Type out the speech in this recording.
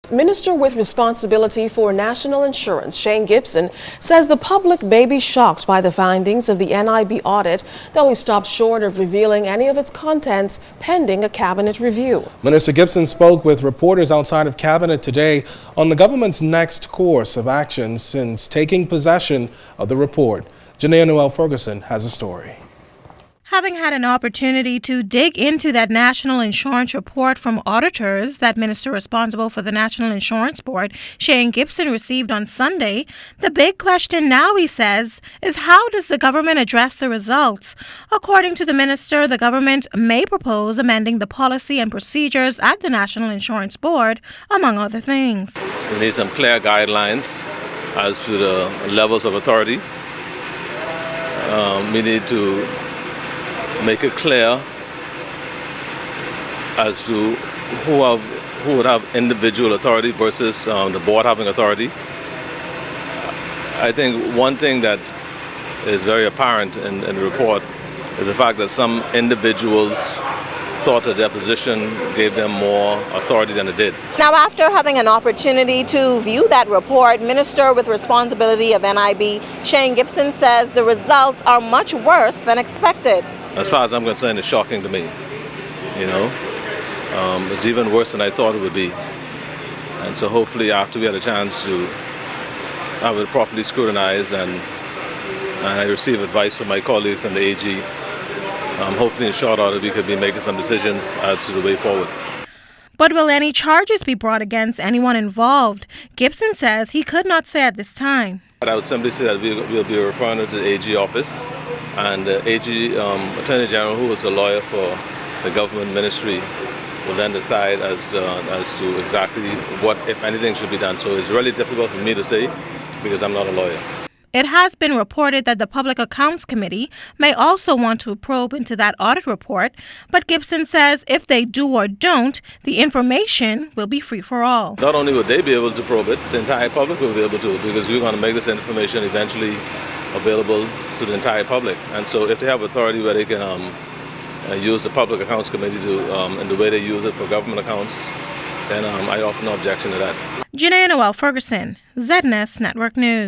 Minister with responsibility for national insurance, Shane Gibson, says the public may be shocked by the findings of the NIB audit, though he stopped short of revealing any of its contents pending a cabinet review. Minister Gibson spoke with reporters outside of cabinet today on the government's next course of action since taking possession of the report. Noel Ferguson has a story. Having had an opportunity to dig into that national insurance report from auditors that minister responsible for the National Insurance Board, Shane Gibson, received on Sunday, the big question now, he says, is how does the government address the results? According to the minister, the government may propose amending the policy and procedures at the National Insurance Board, among other things. We need some clear guidelines as to the levels of authority. We need to make it clear as to who would have individual authority versus the board having authority. I think one thing that is very apparent in the report is the fact that some individuals thought that their position gave them more authority than it did. Now, after having an opportunity to view that report, Minister with responsibility of NIB, Shane Gibson, says the results are much worse than expected. As far as I'm concerned, it's shocking to me. It's even worse than I thought it would be. And so hopefully after we had a chance to have it properly scrutinized and I receive advice from my colleagues and the AG, hopefully in short order we could be making some decisions as to the way forward. But will any charges be brought against anyone involved? Gibson says he could not say at this time. I would simply say that we'll be referring to the AG office, and the AG Attorney General, who is a lawyer for the government ministry, will then decide as to exactly what, if anything, should be done. So it's really difficult for me to say because I'm not a lawyer. It has been reported that the Public Accounts Committee may also want to probe into that audit report, but Gibson says if they do or don't, the information will be free for all. Not only would they be able to probe it, the entire public will be able to, because we're going to make this information eventually available to the entire public. And so if they have authority where they can use the Public Accounts Committee to, in the way they use it for government accounts, then I offer no objection to that. Noel Ferguson, ZNS Network News.